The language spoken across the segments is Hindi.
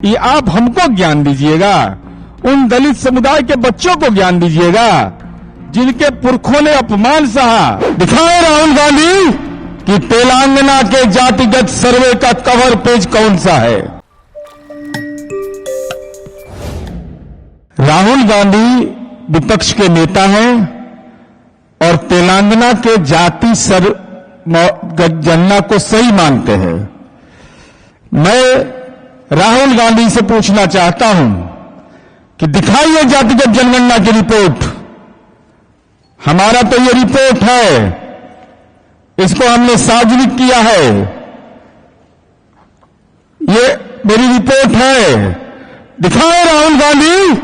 ये आप हमको ज्ञान दीजिएगा, उन दलित समुदाय के बच्चों को ज्ञान दीजिएगा जिनके पुरखों ने अपमान सहा। दिखाए राहुल गांधी कि तेलंगाना के जातिगत सर्वे का कवर पेज कौन सा है। राहुल गांधी विपक्ष के नेता हैं और तेलंगाना के जाति जनगणना को सही मानते हैं। मैं राहुल गांधी से पूछना चाहता हूं कि दिखाइए जातिगत जनगणना की रिपोर्ट। हमारा तो ये रिपोर्ट है, इसको हमने सार्वजनिक किया है, ये मेरी रिपोर्ट है। दिखाए राहुल गांधी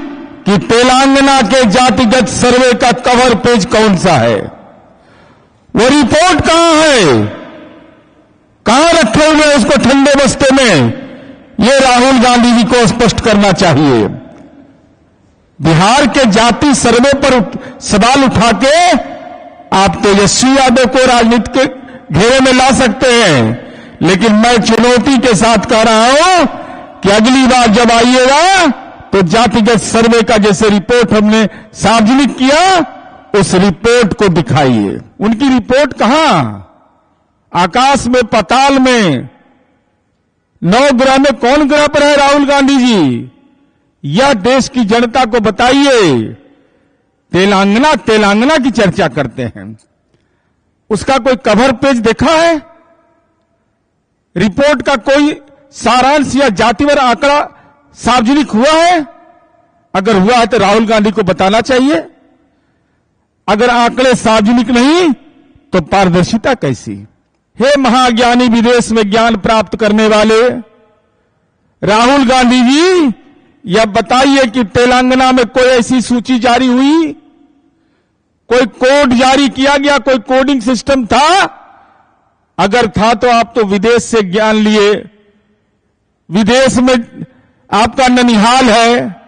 कि तेलंगाना के जातिगत सर्वे का कवर पेज कौन सा है। वो रिपोर्ट कहां है, कहां रखे हुए उसको ठंडे बस्ते में, ये राहुल गांधी जी को स्पष्ट करना चाहिए। बिहार के जाति सर्वे पर सवाल उठा के आप तेजस्वी यादव को राजनीति के घेरे में ला सकते हैं, लेकिन मैं चुनौती के साथ कह रहा हूं कि अगली बार जब आइएगा तो जातिगत सर्वे का जैसे रिपोर्ट हमने सार्वजनिक किया उस रिपोर्ट को दिखाइए। उनकी रिपोर्ट कहां, आकाश में, पाताल में, 9 ग्रह में कौन ग्रह पर है राहुल गांधी जी, यह देश की जनता को बताइए। तेलंगाना की चर्चा करते हैं, उसका कोई कवर पेज देखा है, रिपोर्ट का कोई सारांश या जातिवार आंकड़ा सार्वजनिक हुआ है? अगर हुआ है तो राहुल गांधी को बताना चाहिए। अगर आंकड़े सार्वजनिक नहीं तो पारदर्शिता कैसी। हे महाज्ञानी, विदेश में ज्ञान प्राप्त करने वाले राहुल गांधी जी, यह बताइए कि तेलंगाना में कोई ऐसी सूची जारी हुई, कोई कोड जारी किया गया, कोई कोडिंग सिस्टम था? अगर था तो आप तो विदेश से ज्ञान लिए, विदेश में आपका ननिहाल है,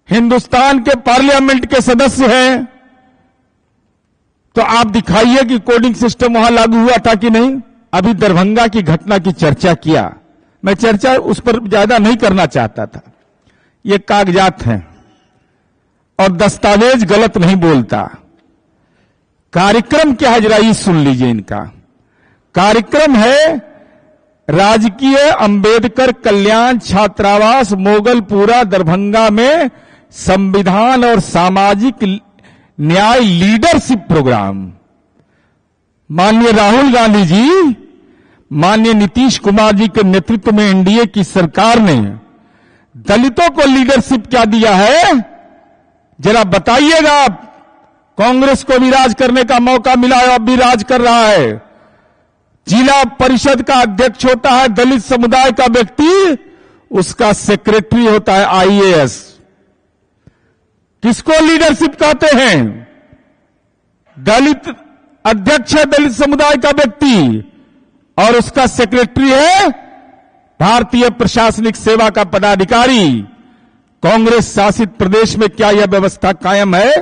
हिंदुस्तान के पार्लियामेंट के सदस्य हैं, तो आप दिखाइए कि कोडिंग सिस्टम वहां लागू हुआ था कि नहीं। अभी दरभंगा की घटना की चर्चा किया, मैं चर्चा उस पर ज्यादा नहीं करना चाहता था। ये कागजात हैं और दस्तावेज गलत नहीं बोलता। कार्यक्रम क्या है जरा ये सुन लीजिए। इनका कार्यक्रम है राजकीय अंबेडकर कल्याण छात्रावास मोगलपुरा दरभंगा में संविधान और सामाजिक न्याय लीडरशिप प्रोग्राम। माननीय राहुल गांधी जी, माननीय नीतीश कुमार जी के नेतृत्व में एनडीए की सरकार ने दलितों को लीडरशिप क्या दिया है, जरा बताइएगा। आप कांग्रेस को भी राज करने का मौका मिला है, अब भी राज कर रहा है। जिला परिषद का अध्यक्ष होता है दलित समुदाय का व्यक्ति, उसका सेक्रेटरी होता है आईएएस। किसको लीडरशिप कहते हैं? दलित अध्यक्ष है दलित समुदाय का व्यक्ति और उसका सेक्रेटरी है भारतीय प्रशासनिक सेवा का पदाधिकारी। कांग्रेस शासित प्रदेश में क्या यह व्यवस्था कायम है?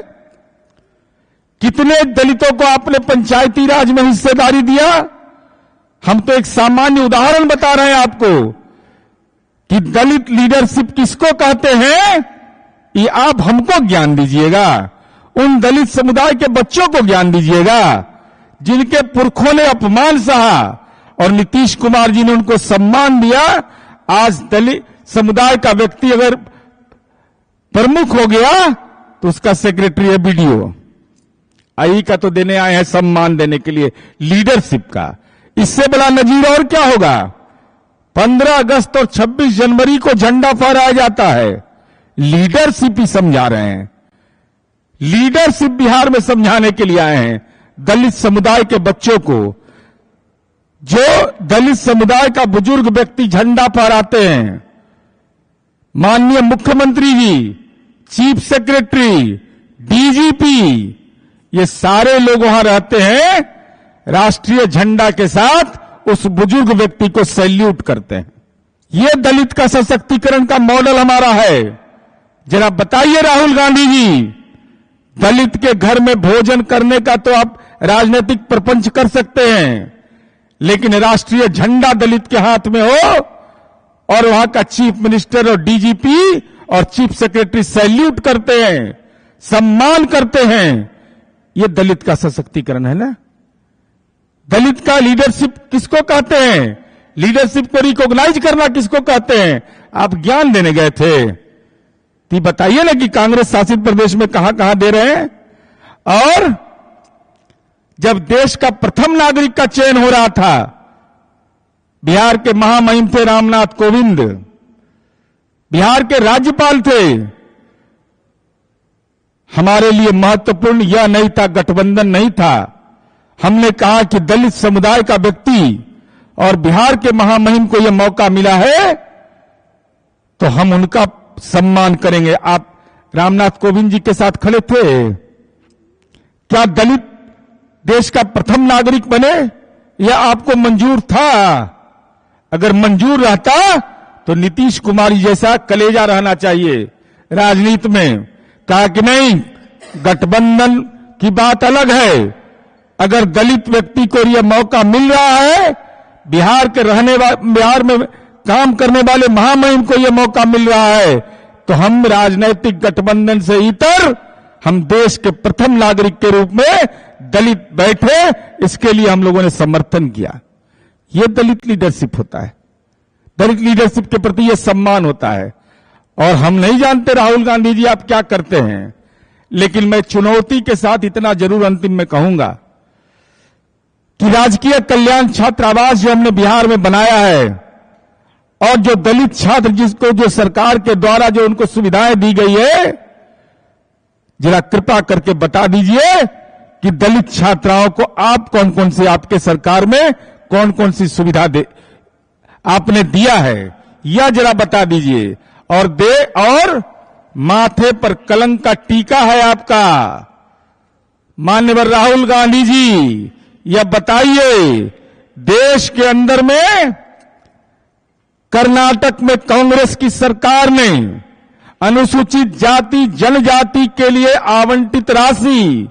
कितने दलितों को आपने पंचायती राज में हिस्सेदारी दिया? हम तो एक सामान्य उदाहरण बता रहे हैं आपको कि दलित लीडरशिप किसको कहते हैं। ये आप हमको ज्ञान दीजिएगा, उन दलित समुदाय के बच्चों को ज्ञान दीजिएगा जिनके पुरखों ने अपमान सहा और नीतीश कुमार जी ने उनको सम्मान दिया। आज दलित समुदाय का व्यक्ति अगर प्रमुख हो गया तो उसका सेक्रेटरी है बीडीओ। आई का तो देने आए हैं सम्मान देने के लिए लीडरशिप का। इससे बड़ा नजीर और क्या होगा। 15 अगस्त और 26 जनवरी को झंडा फहराया जाता है, लीडरशिप ही समझा रहे हैं। लीडरशिप बिहार में समझाने के लिए आए हैं दलित समुदाय के बच्चों को। जो दलित समुदाय का बुजुर्ग व्यक्ति झंडा फहराते हैं, माननीय मुख्यमंत्री जी, चीफ सेक्रेटरी, डीजीपी, ये सारे लोग वहां रहते हैं, राष्ट्रीय झंडा के साथ उस बुजुर्ग व्यक्ति को सैल्यूट करते हैं। ये दलित का सशक्तिकरण का मॉडल हमारा है। जरा बताइए राहुल गांधी जी, दलित के घर में भोजन करने का तो आप राजनीतिक प्रपंच कर सकते हैं, लेकिन राष्ट्रीय झंडा दलित के हाथ में हो और वहां का चीफ मिनिस्टर और डीजीपी और चीफ सेक्रेटरी सैल्यूट करते हैं, सम्मान करते हैं। ये दलित का सशक्तिकरण है ना। दलित का लीडरशिप किसको कहते हैं? लीडरशिप को रिकॉग्नाइज करना किसको कहते हैं? आप ज्ञान देने गए थे तो बताइए ना कि कांग्रेस शासित प्रदेश में कहां कहां दे रहे हैं। और जब देश का प्रथम नागरिक का चयन हो रहा था, बिहार के महामहिम थे रामनाथ कोविंद, बिहार के राज्यपाल थे। हमारे लिए महत्वपूर्ण यह नहीं था, गठबंधन नहीं था। हमने कहा कि दलित समुदाय का व्यक्ति और बिहार के महामहिम को यह मौका मिला है तो हम उनका सम्मान करेंगे। आप रामनाथ कोविंद जी के साथ खड़े थे। क्या दलित देश का प्रथम नागरिक बने? यह आपको मंजूर था? अगर मंजूर रहता तो नीतीश कुमार जैसा कलेजा रहना चाहिए राजनीति में। कहा कि नहीं, गठबंधन की बात अलग है। अगर दलित व्यक्ति को यह मौका मिल रहा है, बिहार में काम करने वाले महामहिम को यह मौका मिल रहा है, तो हम राजनीतिक गठबंधन से इतर हम देश के प्रथम नागरिक के रूप में दलित बैठे, इसके लिए हम लोगों ने समर्थन किया। यह दलित लीडरशिप होता है। दलित लीडरशिप के प्रति यह सम्मान होता है। और हम नहीं जानते राहुल गांधी जी आप क्या करते हैं, लेकिन मैं चुनौती के साथ इतना जरूर अंतिम में कहूंगा कि राजकीय कल्याण छात्रावास जो हमने बिहार में बनाया है और जो दलित छात्र जिसको जो सरकार के द्वारा जो उनको सुविधाएं दी गई है, जरा कृपा करके बता दीजिए कि दलित छात्राओं को आप कौन कौन सी आपके सरकार में कौन कौन सी सुविधा आपने दिया है, यह जरा बता दीजिए। और माथे पर कलंक का टीका है आपका। माननीय राहुल गांधी जी, यह बताइए, देश के अंदर में कर्नाटक में कांग्रेस की सरकार ने अनुसूचित जाति जनजाति के लिए आवंटित राशि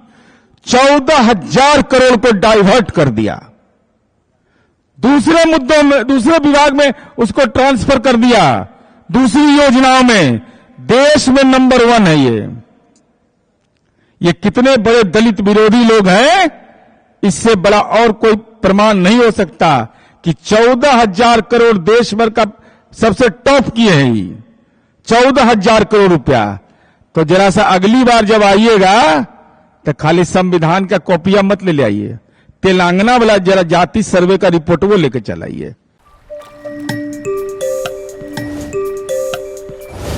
14,000 करोड़ को डाइवर्ट कर दिया। दूसरे मुद्दों में, दूसरे विभाग में उसको ट्रांसफर कर दिया, दूसरी योजनाओं में। देश में नंबर 1 है ये कितने बड़े दलित विरोधी लोग हैं, इससे बड़ा और कोई प्रमाण नहीं हो सकता कि 14,000 करोड़ देश भर का सबसे टॉप किए हैं ये 14,000 करोड़ रुपया। तो जरा सा अगली बार जब आइएगा तो खाली संविधान का कॉपियां मत ले आइए, तेलंगाना वाला जरा जाति सर्वे का रिपोर्ट वो लेकर चलाइए।